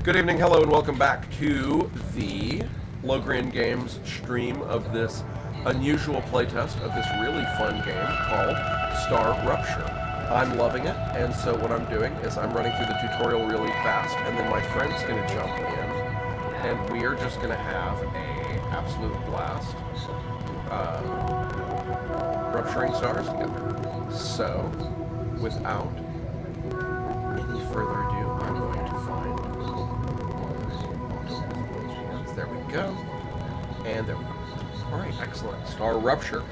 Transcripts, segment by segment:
Good evening, hello, and welcome back to the Logran Games stream of this unusual playtest of this really fun game called StarRupture. I'm loving it, and so what I'm doing is I'm running through the tutorial really fast, and then my friend's going to jump in, and we are just going to have a absolute blast rupturing stars together. So, without any further ado, I'm going to find... There we go. And there we go. Alright, excellent. StarRupture.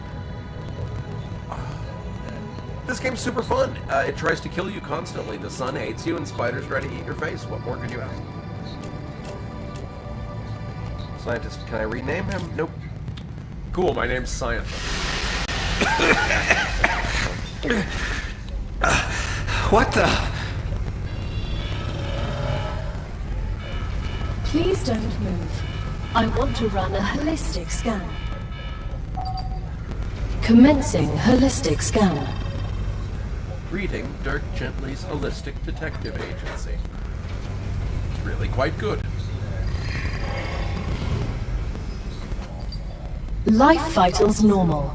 This game's super fun. It tries to kill you constantly. The sun hates you and spiders try to eat your face. What more could you ask? Scientist, can I rename him? Nope. Cool, my name's Scientist. What the? Please don't move. I want to run a holistic scan. Commencing holistic scan. Reading Dirk Gently's Holistic Detective Agency. It's really quite good. Life vitals normal.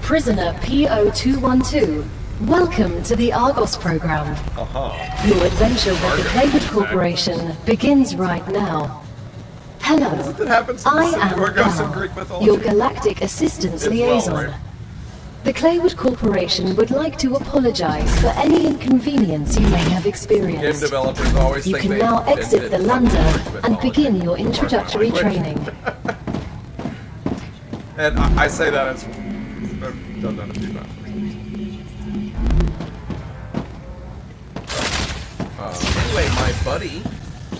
Prisoner PO212. Welcome to the Argos program. Your adventure with the Claywood Corporation begins right now. Hello, I am Gal, your galactic assistance liaison. Well, right? The Claywood Corporation would like to apologize for any inconvenience you may have Game experienced. developers always You think can they now exit the invented lander and mythology. begin your introductory training. And I say that as I've done that a few times. Anyway, my buddy,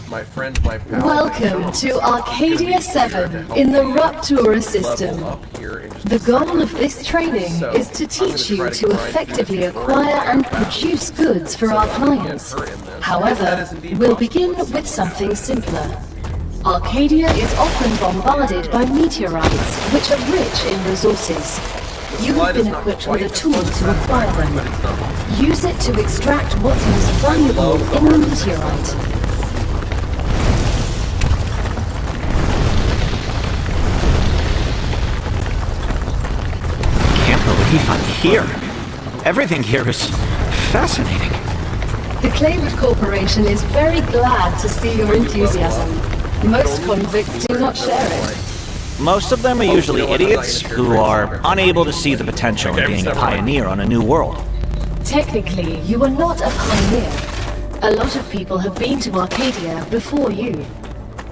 my friend, my pal. Welcome to Arcadia 7 in the Ruptura system. The goal of this training is to teach you to effectively acquire and produce goods for our clients. However, we'll begin with something simpler. Arcadia is often bombarded by meteorites, which are rich in resources. You have been equipped with a tool to acquire them. Use it to extract what's most valuable in the meteorite. Can't believe I'm here. Everything here is fascinating. The Claywood Corporation is very glad to see your enthusiasm. Most convicts do not share it. Most of them are usually idiots who are unable to see the potential in being a pioneer on a new world. Technically, you are not a pioneer. A lot of people have been to Arcadia before you.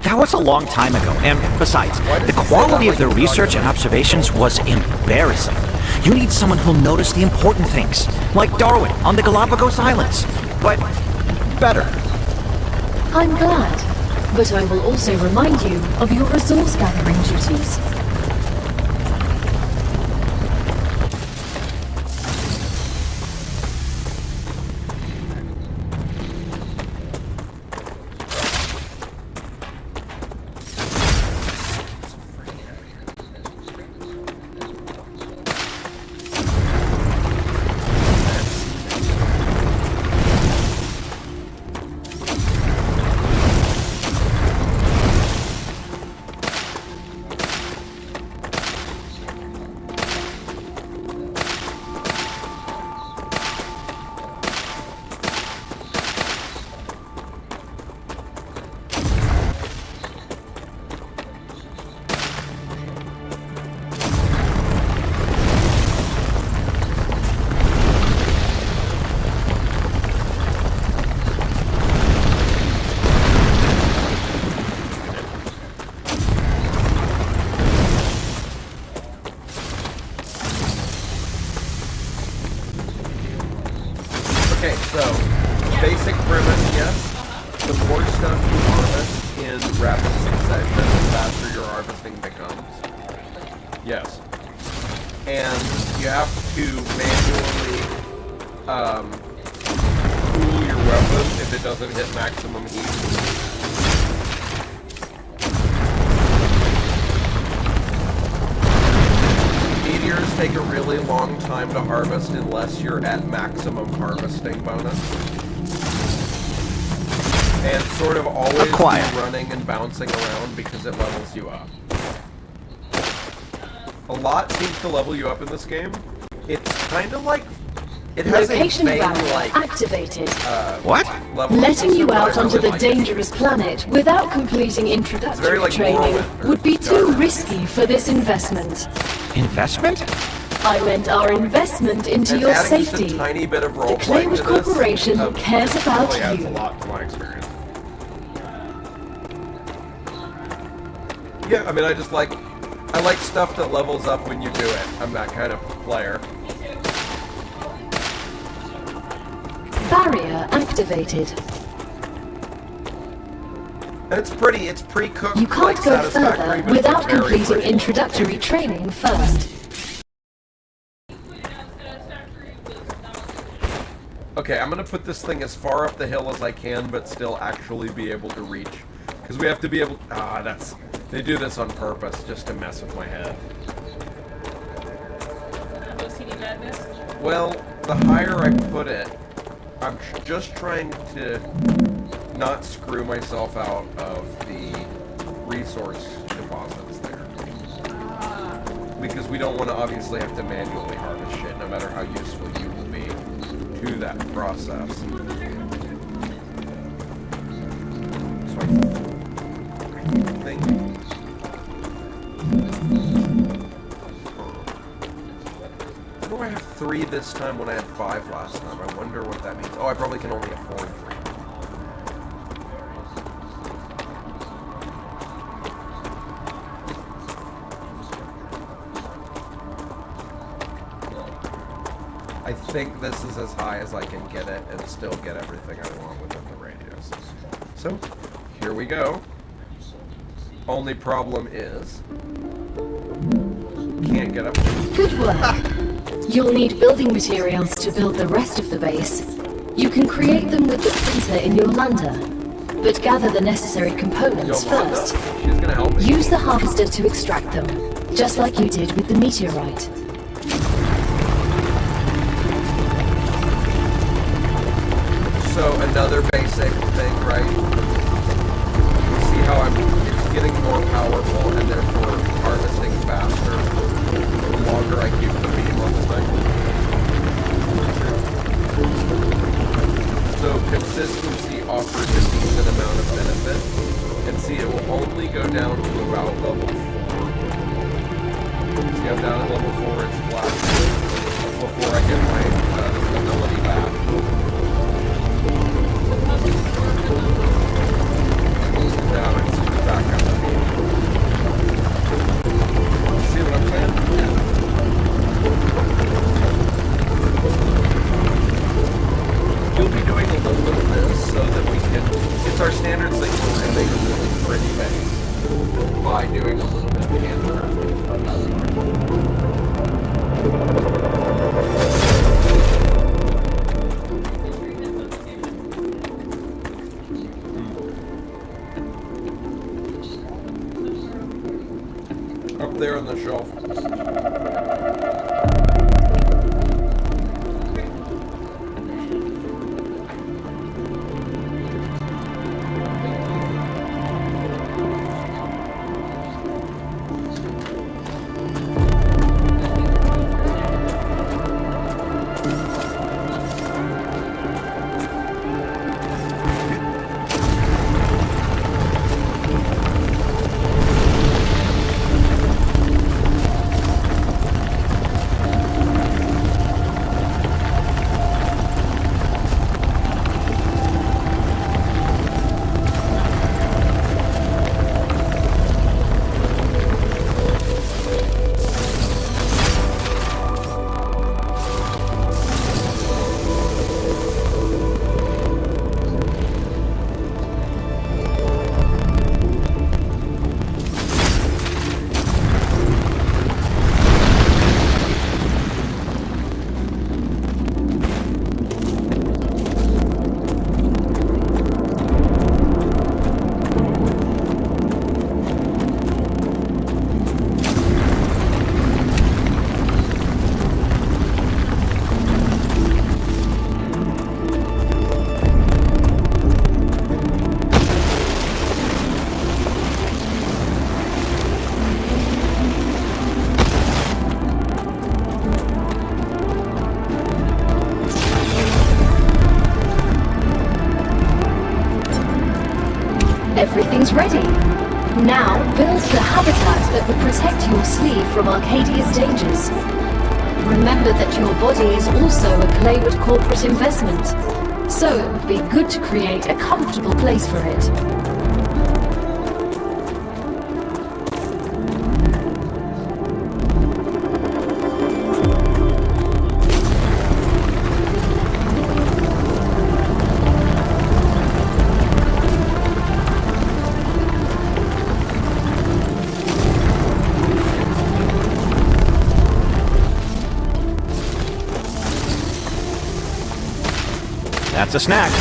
That was a long time ago, and besides, the quality of their research and observations was embarrassing. You need someone who'll notice the important things, like Darwin on the Galapagos Islands, but better. I'm glad. But I will also remind you of your resource gathering duties. Okay, so, basic premise, yes. The more stuff you harvest in rapid succession, the faster your harvesting becomes. Yes. And you have to manually cool your weapon if it doesn't hit maximum heat. Meteors take a really long time to harvest unless you're at maximum harvesting bonus. And sort of always be Acquire. running and bouncing around because it levels you up. A lot seems to level you up in this game. It's kind of like... It has Location a vague, barrier like... activated. What? leveling Letting system, you but I out onto really the like it. dangerous planet without completing introductory very like training Morrowind or would be too Skyrim. risky for this investment. Investment? I meant our investment into And your adding just safety. a tiny bit of The role-playing Claywood to this Corporation cares about really adds you. a lot to my experience. Yeah, I mean, I like stuff that levels up when you do it. I'm that kind of player. Barrier activated. And it's pre-cooked, You like can't go satisfactory, further but it's without very completing pretty. introductory training first. Okay, I'm gonna put this thing as far up the hill as I can, but still actually be able to reach. Because we have to be able... They do this on purpose, just to mess with my head. OCD madness? Well, the higher I put it, I'm just trying to not screw myself out of the resource deposits there. Because we don't want to obviously have to manually harvest shit, no matter how useful you will be to that process. So I think... Why do I have 3 this time when I had 5 last time? I wonder what that means. Oh, I probably can only afford 3. I think this is as high as I can get it and still get everything I want within the radius. So, here we go. Only problem is... can't get up. Good work. You'll need building materials to build the rest of the base. You can create them with the printer in your lander, but gather the necessary components Yolanda, first. she's gonna help me. Use the harvester to extract them, just like you did with the meteorite. So another basic thing, right? You see how it's getting more powerful and therefore harvesting faster the longer I keep the beam on the thing. So consistency offers a decent amount of benefit. And see, it will only go down to about level 4. See, I'm down at level 4, it's flat. Before I get my stability back. Down and back up. See what I'm saying? You'll be doing a little bit of this so that we can... It's our standard thing to make a really pretty base by doing a little bit of handcrafting. Up there on the shelf. Everything's ready. Now build the habitat that will protect your sleeve from Arcadia's dangers. Remember that your body is also a Claywood corporate investment, so it would be good to create a comfortable place for it. That's a snack.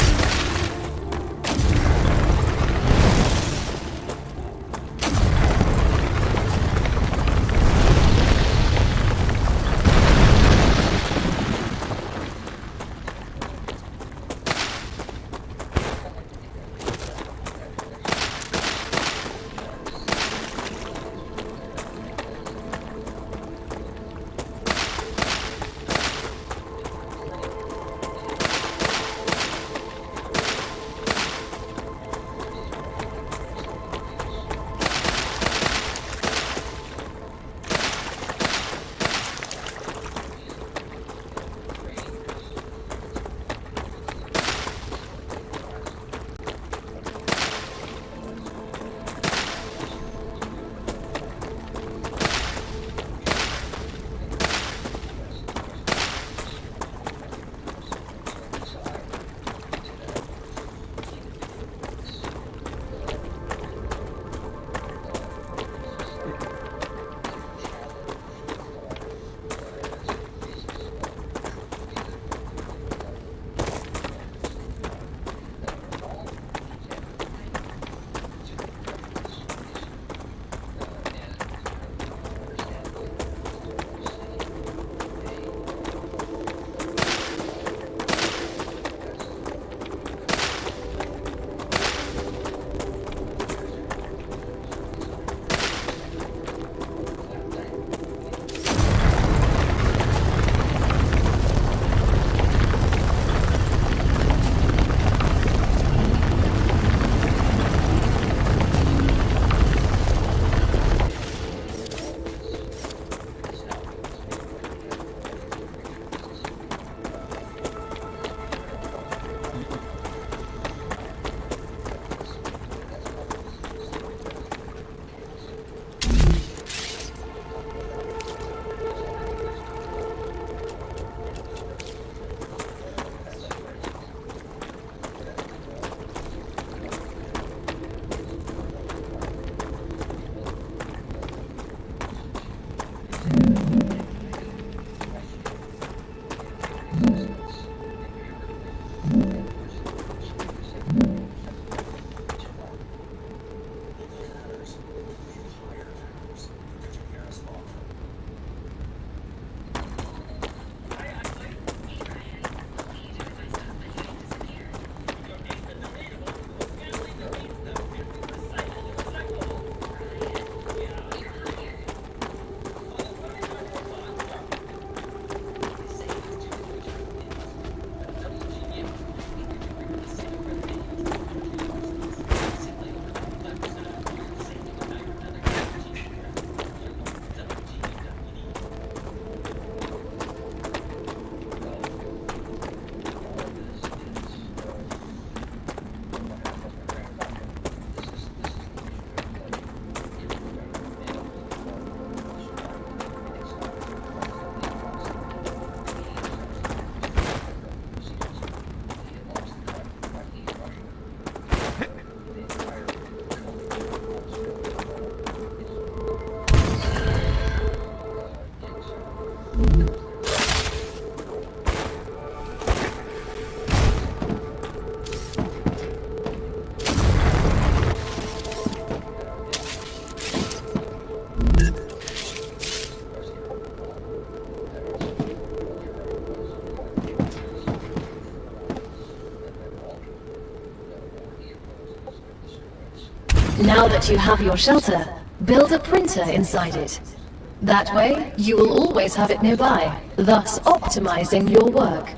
Now that you have your shelter, build a printer inside it. That way, you will always have it nearby, thus optimizing your work.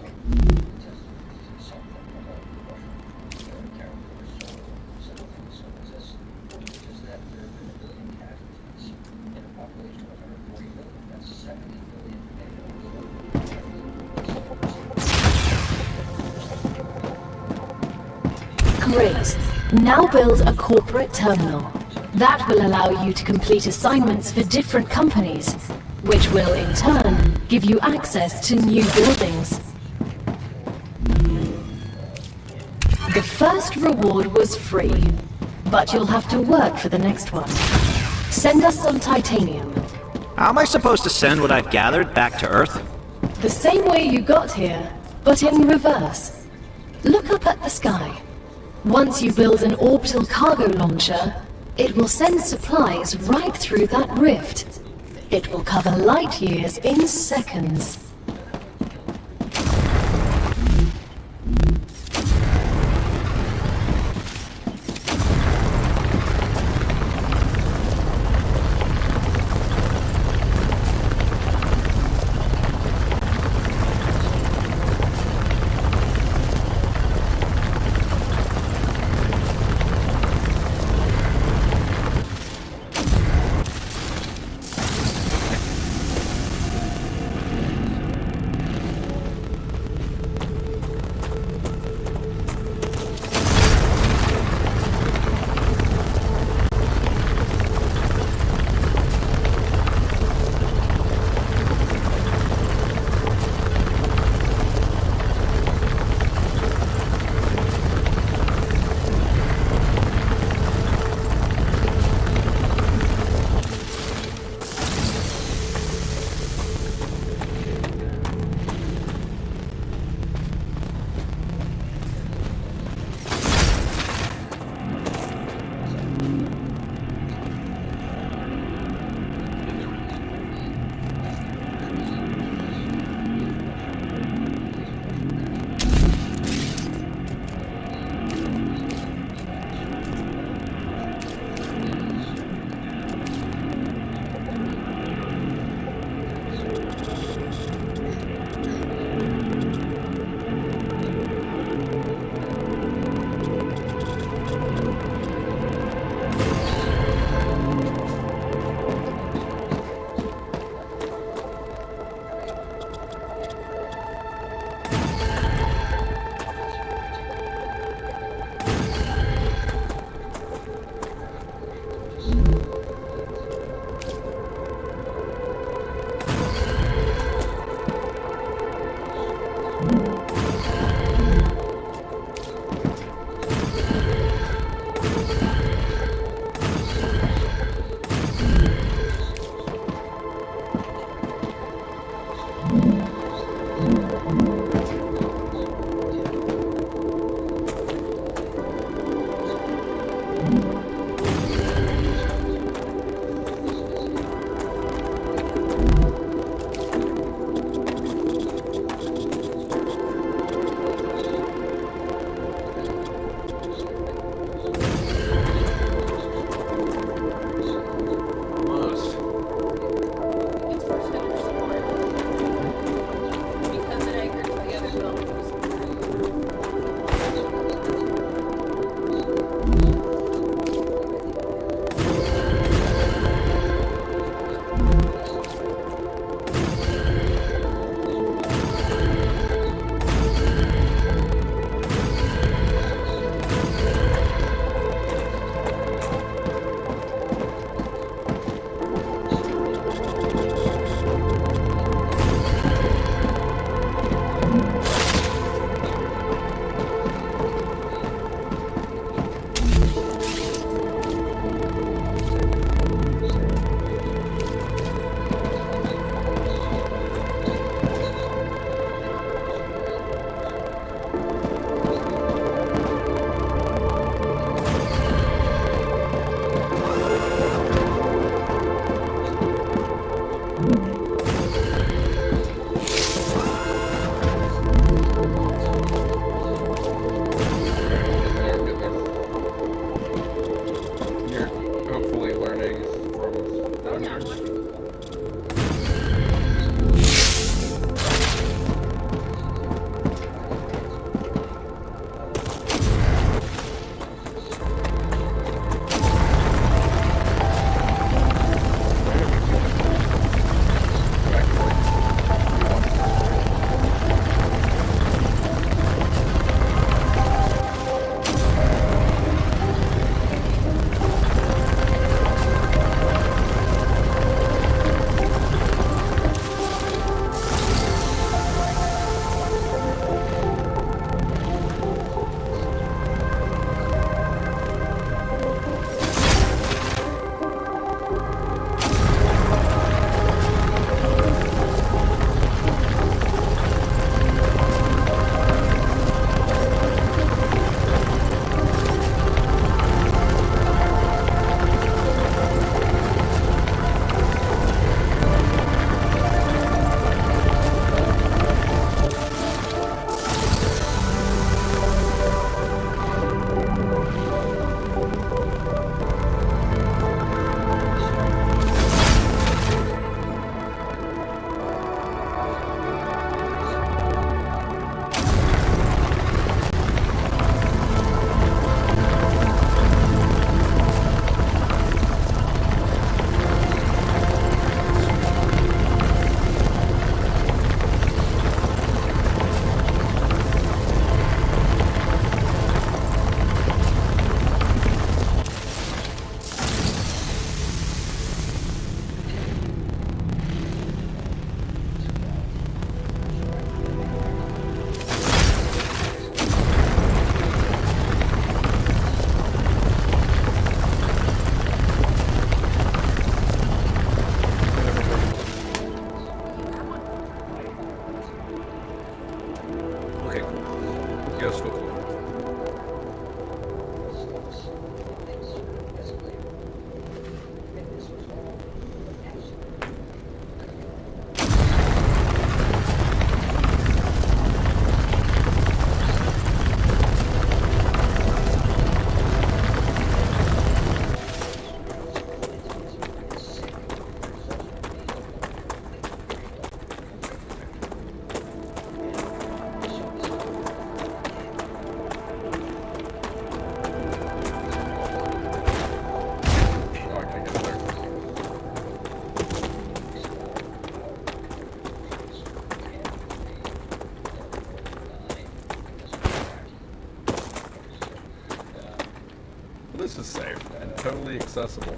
Great. Now build a corporate terminal. That will allow you to complete assignments for different companies, which will, in turn, give you access to new buildings. The first reward was free, but you'll have to work for the next one. Send us some titanium. How am I supposed to send what I've gathered back to Earth? The same way you got here, but in reverse. Look up at the sky. Once you build an orbital cargo launcher, it will send supplies right through that rift. It will cover light years in seconds. Crystal clear. This is safe and totally accessible.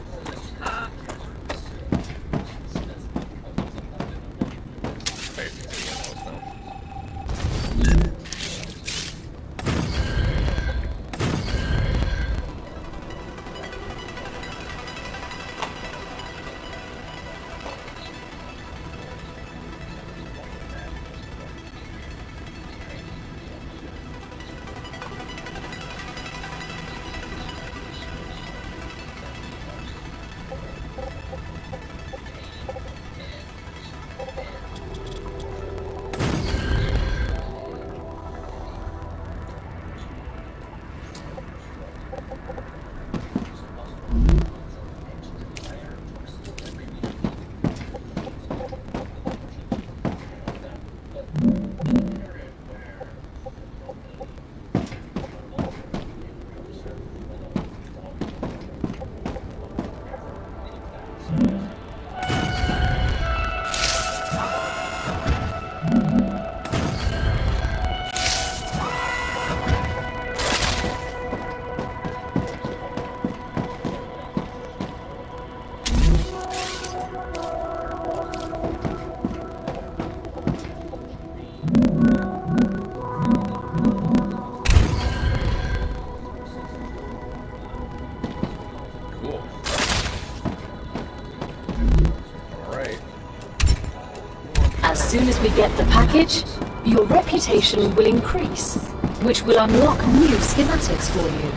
As soon as we get the package, your reputation will increase, which will unlock new schematics for you.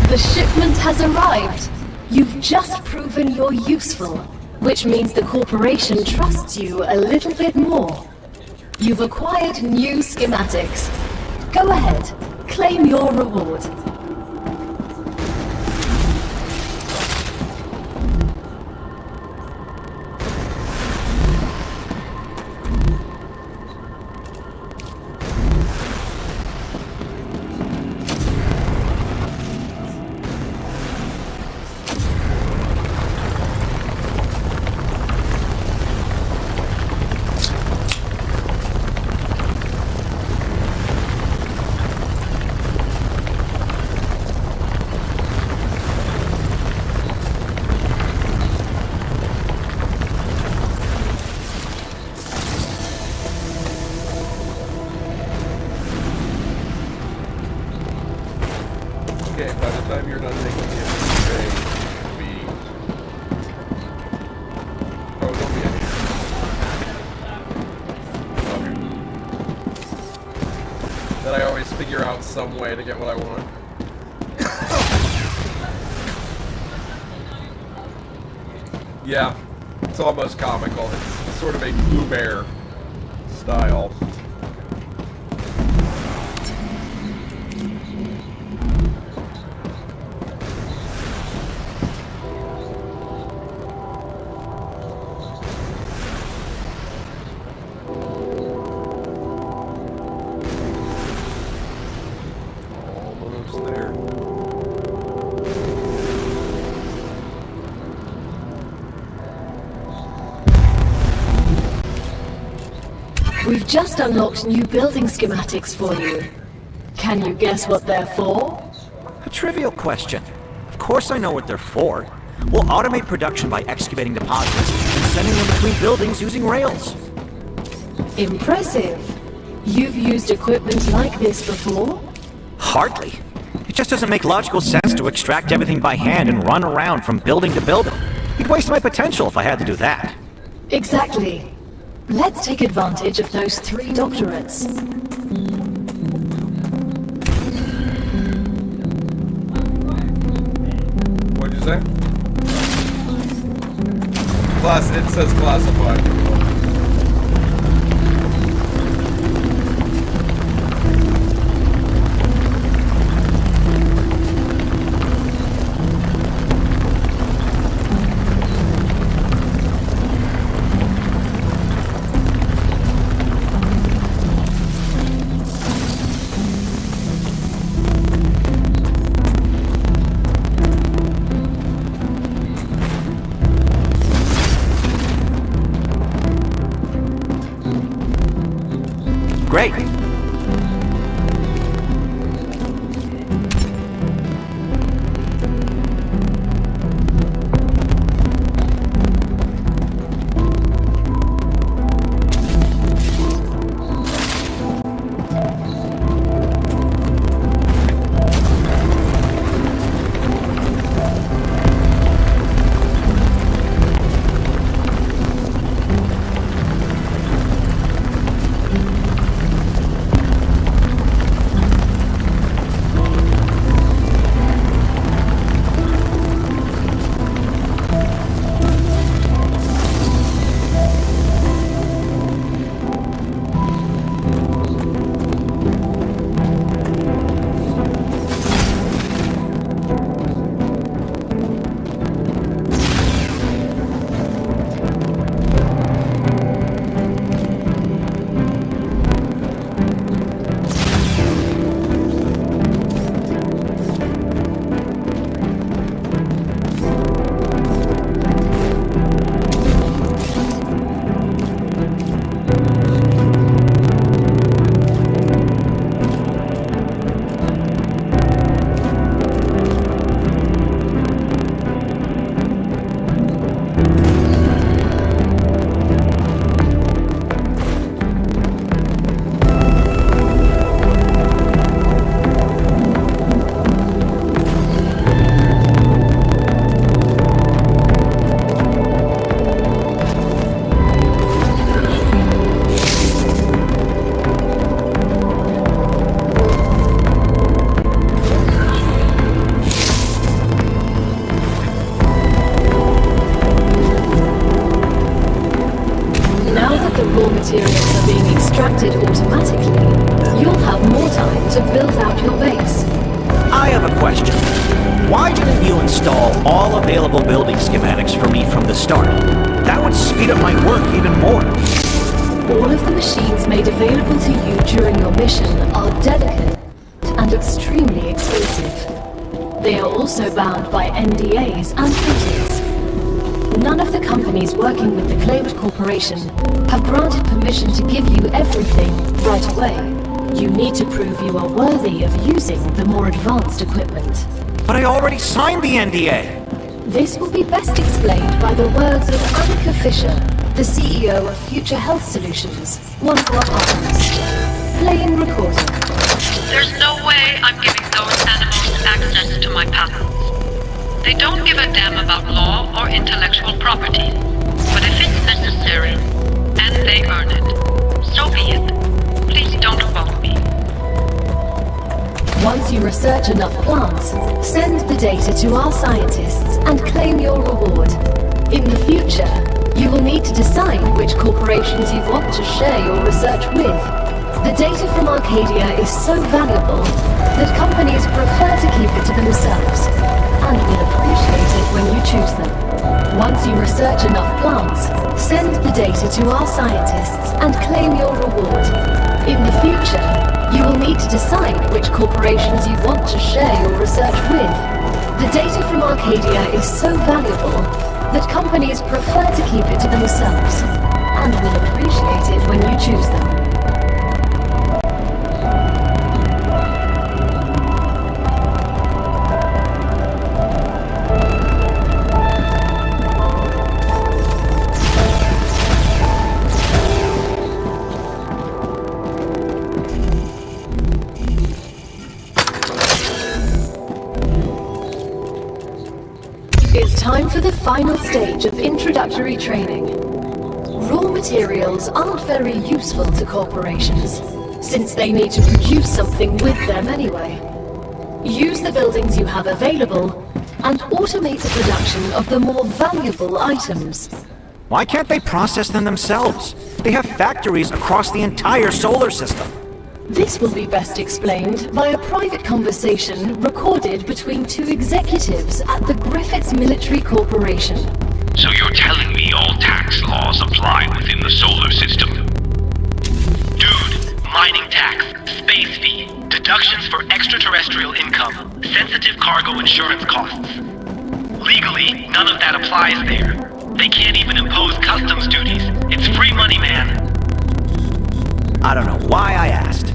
The shipment has arrived. You've just proven you're useful, which means the corporation trusts you a little bit more. You've acquired new schematics. Go ahead, claim your reward. Okay, by the time you're done making it, oh, don't be in here. Okay. Then I always figure out some way to get what I want. Yeah, it's almost comical. It's sort of a Blue Bear style. We've just unlocked new building schematics for you. Can you guess what they're for? A trivial question. Of course I know what they're for. We'll automate production by excavating deposits and sending them between buildings using rails. Impressive. You've used equipment like this before? Hardly. It just doesn't make logical sense to extract everything by hand and run around from building to building. It'd waste my potential if I had to do that. Exactly. Let's take advantage of those 3 doctorates. What'd you say? It says classified. Great. materials are being extracted automatically, you'll have more time to build out your base. I have a question. Why didn't you install all available building schematics for me from the start? That would speed up my work even more. All of the machines made available to you during your mission are delicate and extremely expensive. They are also bound by NDAs and patents. None of the companies working with the Claymore Corporation have granted permission to give you everything right away. You need to prove you are worthy of using the more advanced equipment. But I already signed the NDA! This will be best explained by the words of Annika Fisher, the CEO of Future Health Solutions, one of our partners. Playing recording. There's no way I'm giving those animals access to my patents. They don't give a damn about law or intellectual property. But if it's necessary, and they earn it, so be it. Please don't quote me. Once you research enough plants, send the data to our scientists and claim your reward. In the future, you will need to decide which corporations you want to share your research with. The data from Arcadia is so valuable that companies prefer to keep it to themselves, and will appreciate it when you choose them. Once you research enough plants, send the data to our scientists and claim your reward. In the future, you will need to decide which corporations you want to share your research with. The data from Arcadia is so valuable that companies prefer to keep it to themselves, and will appreciate it when you choose them. to the final stage of introductory training. Raw materials aren't very useful to corporations, since they need to produce something with them anyway. Use the buildings you have available, and automate the production of the more valuable items. Why can't they process them themselves? They have factories across the entire solar system. This will be best explained by a private conversation recorded between two executives at the Griffiths Military Corporation. So you're telling me all tax laws apply within the solar system? Dude, mining tax, space fee, deductions for extraterrestrial income, sensitive cargo insurance costs. Legally, none of that applies there. They can't even impose customs duties. It's free money, man. I don't know why I asked.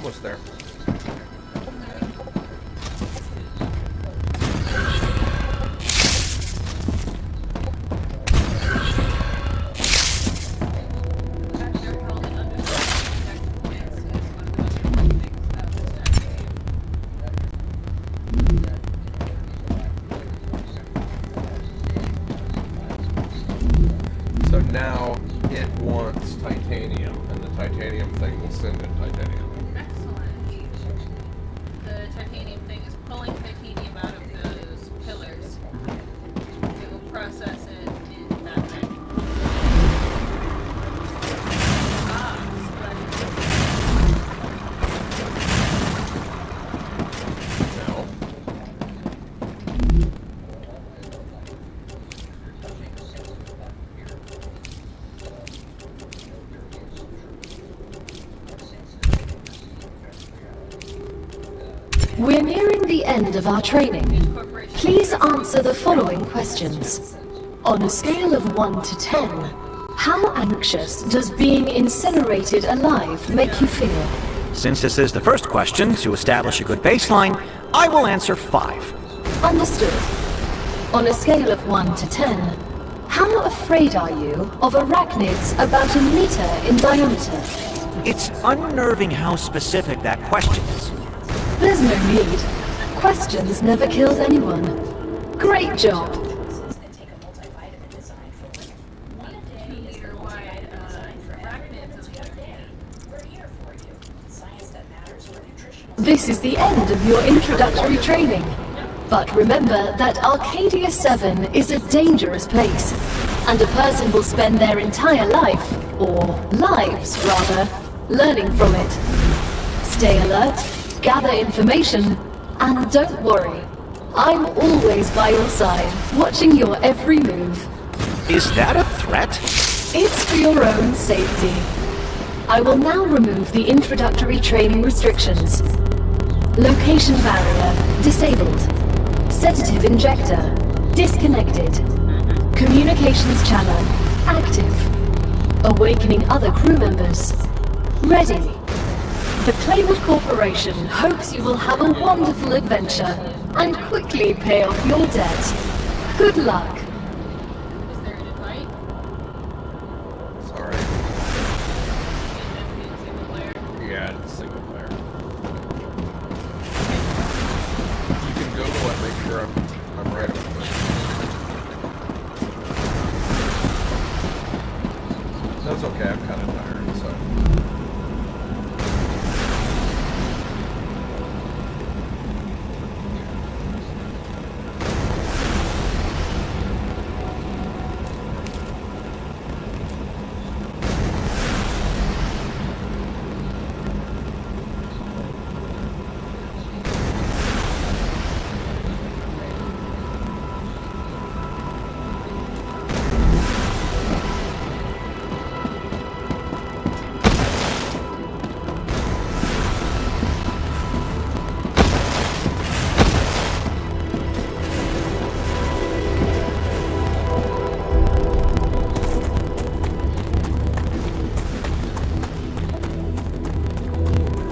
Almost there. So now it wants titanium, and the titanium thing will send it titanium. Excellent. The titanium thing is pulling titanium out of those pillars. It will process it in that way. No. We're nearing the end of our training. Please answer the following questions. On a scale of 1 to 10, how anxious does being incinerated alive make you feel? Since this is the first question, to establish a good baseline, I will answer 5. Understood. On a scale of 1 to 10, how afraid are you of arachnids about a meter in diameter? It's unnerving how specific that question is. There's no need. Questions never killed anyone. Great job. This is the end of your introductory training. But remember that Arcadia 7 is a dangerous place, and a person will spend their entire life, or lives rather, learning from it. Stay alert, gather information, and don't worry. I'm always by your side, watching your every move. Is that a threat? It's for your own safety. I will now remove the introductory training restrictions. Location barrier disabled. Sedative injector disconnected. Communications channel active. Awakening other crew members. Ready. The Claywood Corporation hopes you will have a wonderful adventure and quickly pay off your debt. Good luck. Is there an invite? Sorry. Single player? Yeah, it's single player. You can go to it, make sure I'm right with it. That's okay, I'm kind of tired, so.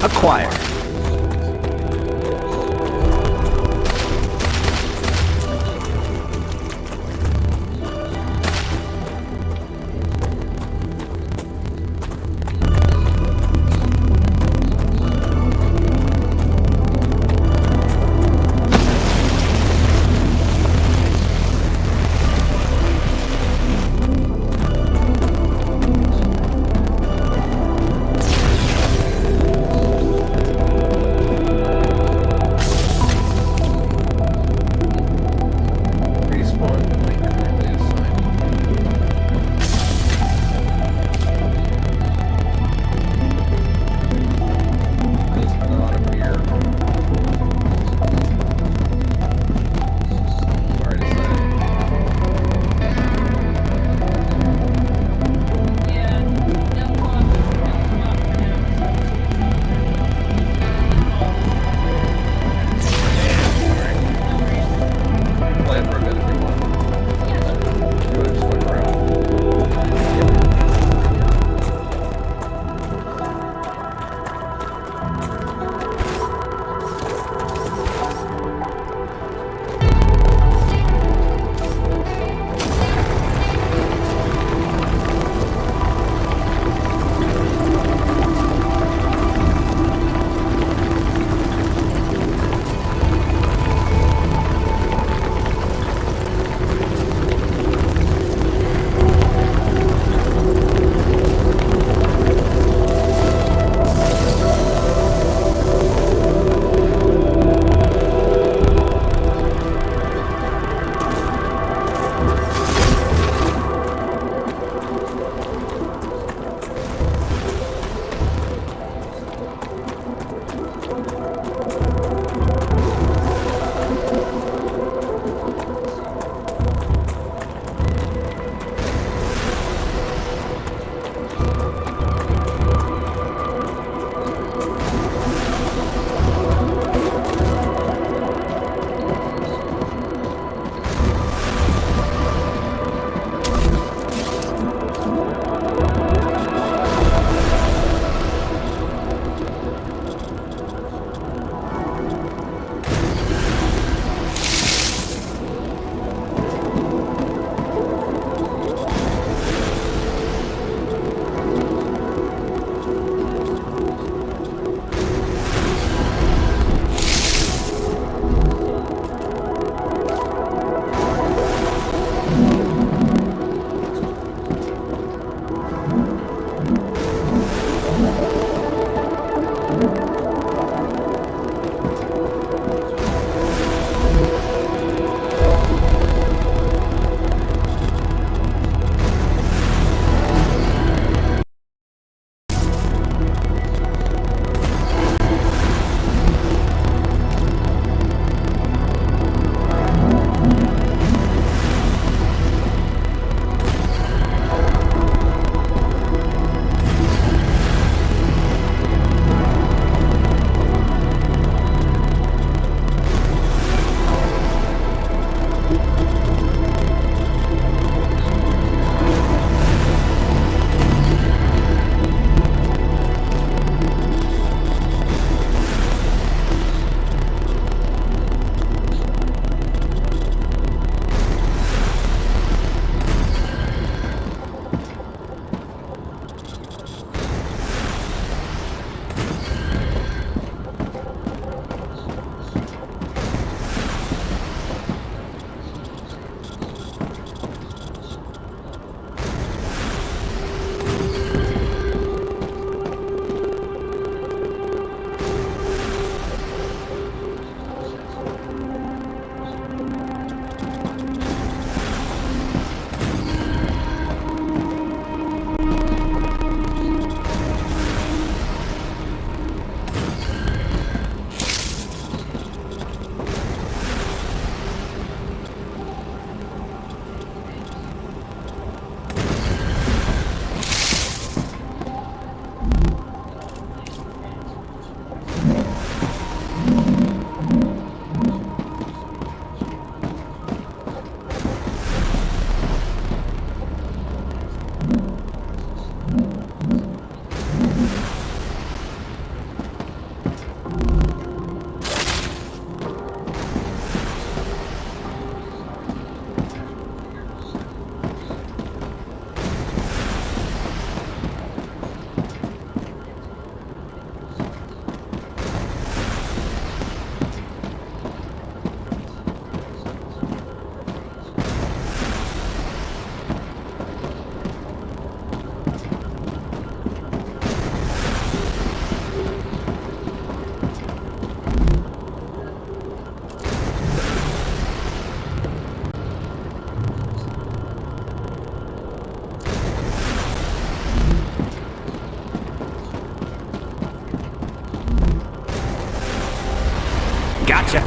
Acquired. Gotcha. I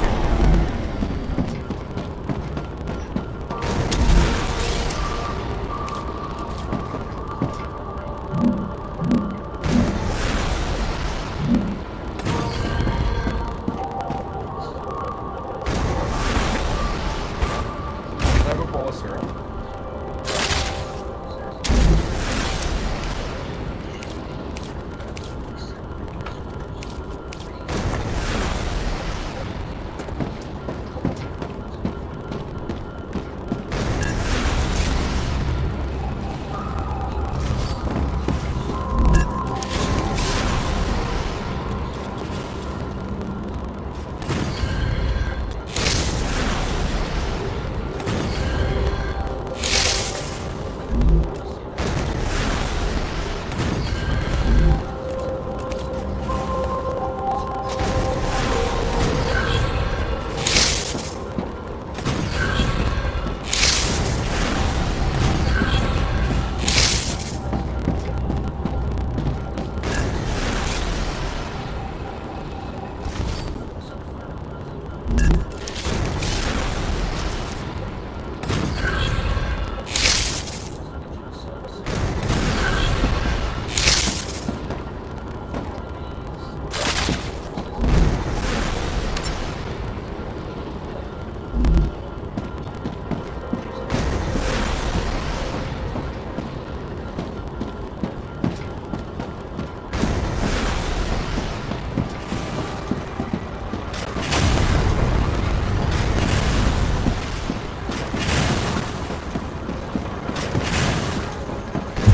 have a bowl of syrup.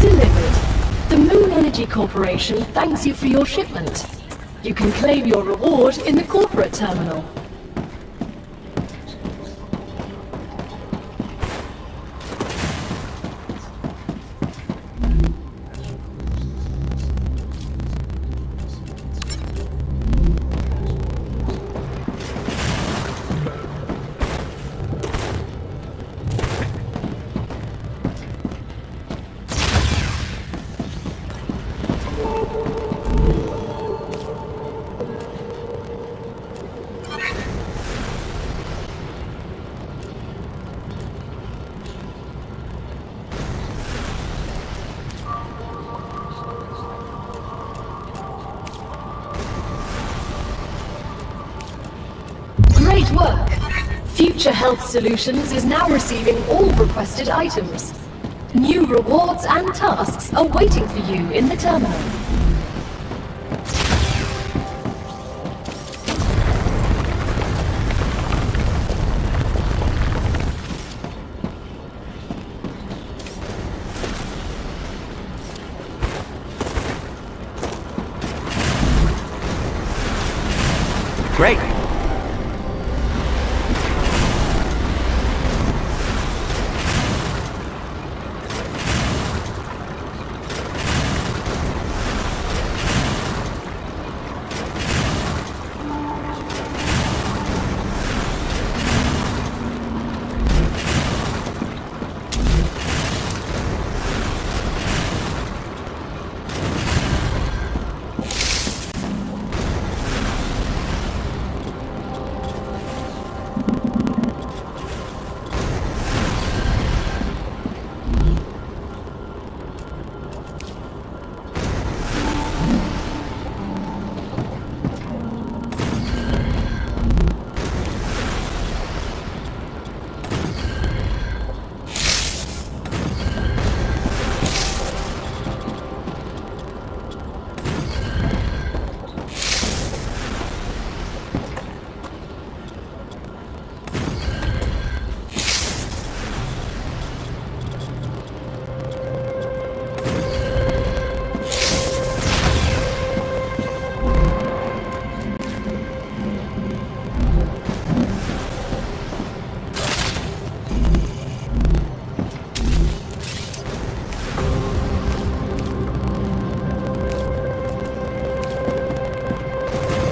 Delivered. The Moon Energy Corporation thanks you for your shipment. You can claim your reward in the corporate terminal. Great work! Future Health Solutions is now receiving all requested items. New rewards and tasks are waiting for you in the terminal. Great.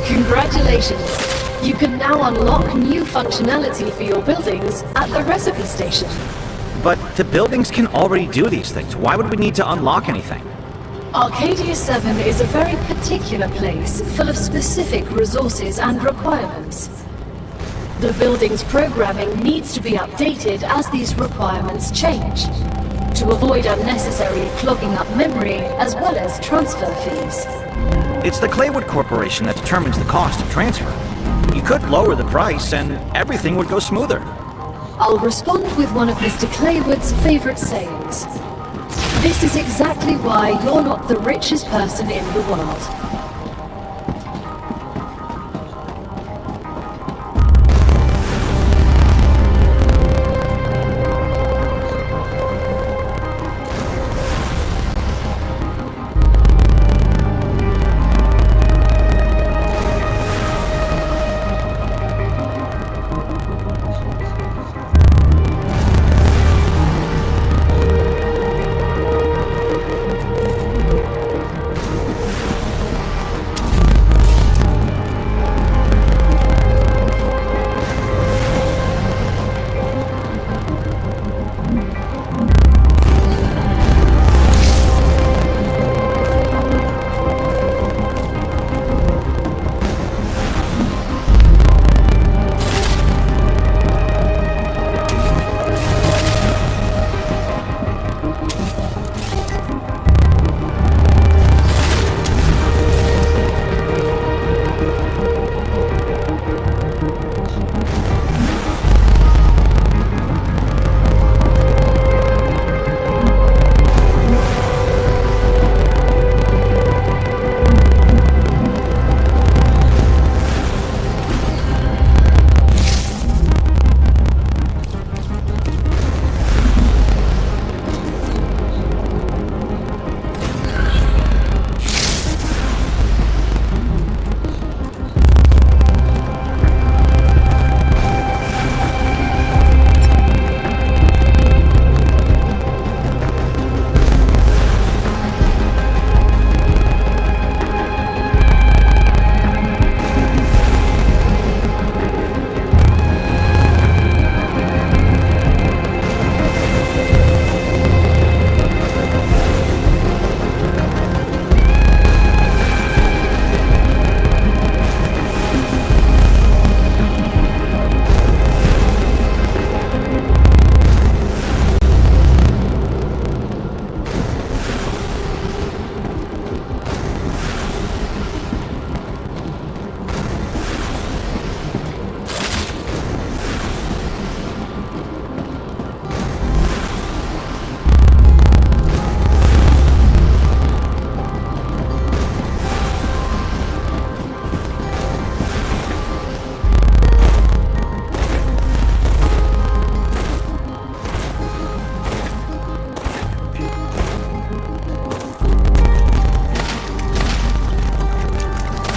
Congratulations! You can now unlock new functionality for your buildings at the recipe station. But the buildings can already do these things. Why would we need to unlock anything? Arcadia 7 is a very particular place, full of specific resources and requirements. The building's programming needs to be updated as these requirements change, to avoid unnecessarily clogging up memory as well as transfer fees. It's the Claywood Corporation that determines the cost of transfer. You could lower the price and everything would go smoother. I'll respond with one of Mr. Claywood's favorite sayings. This is exactly why you're not the richest person in the world.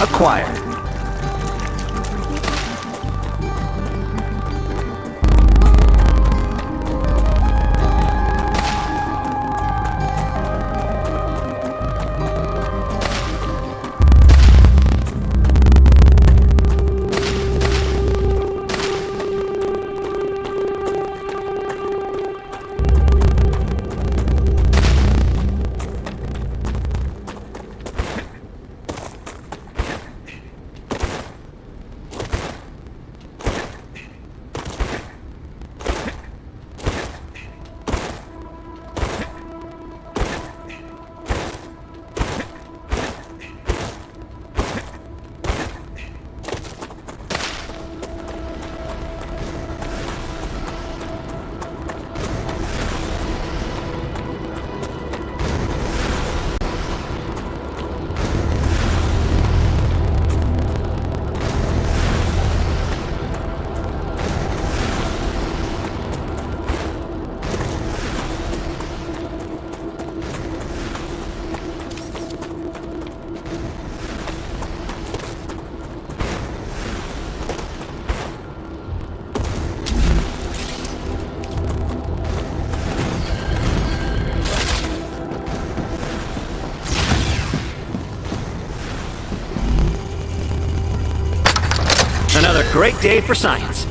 Acquired. Another great day for science.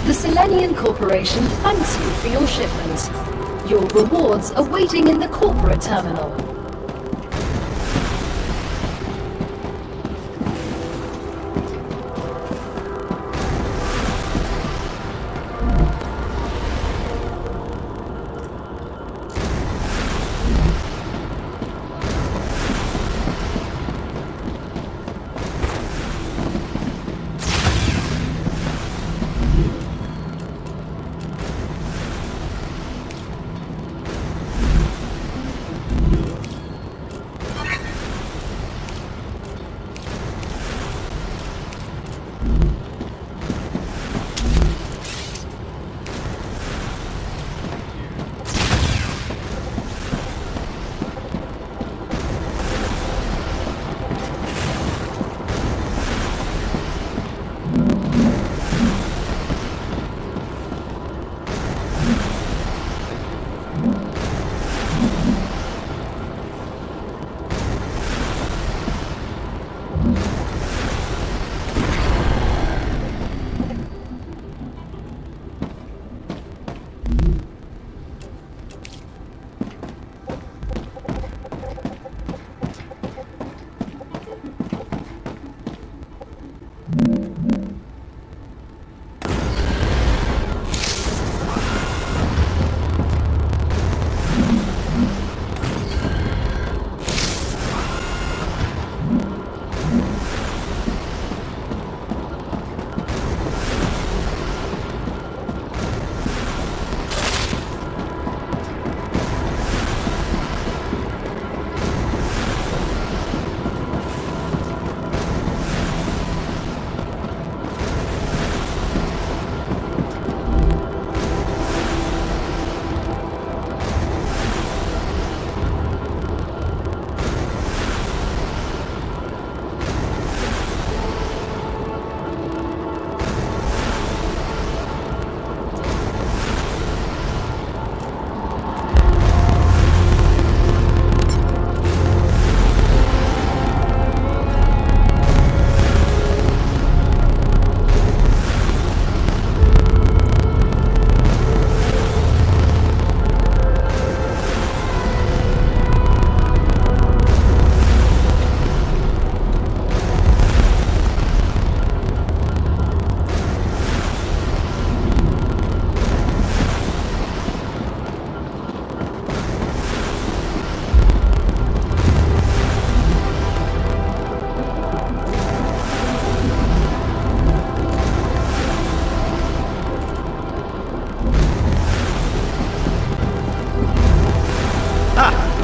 The Selenian Corporation thanks you for your shipment. Your rewards are waiting in the corporate terminal.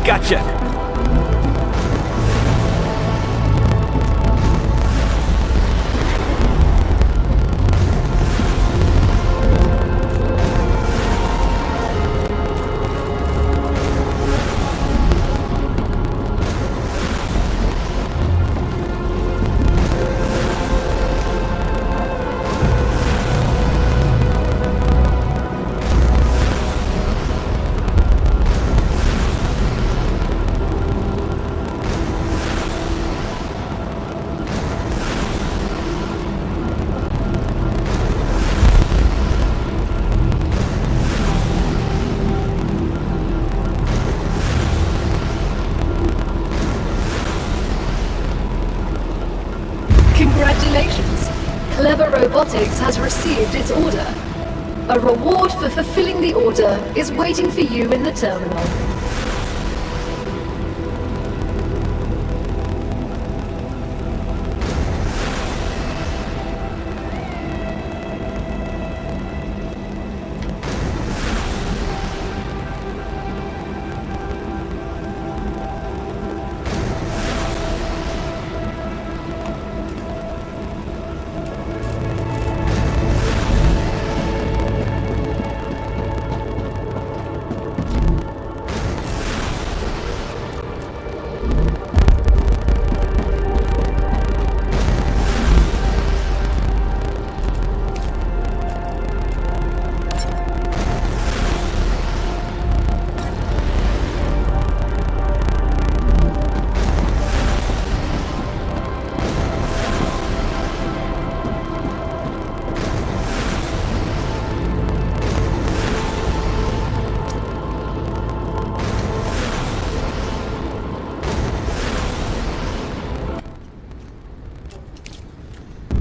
Gotcha! Congratulations! Clever Robotics has received its order. A reward for fulfilling the order is waiting for you in the terminal.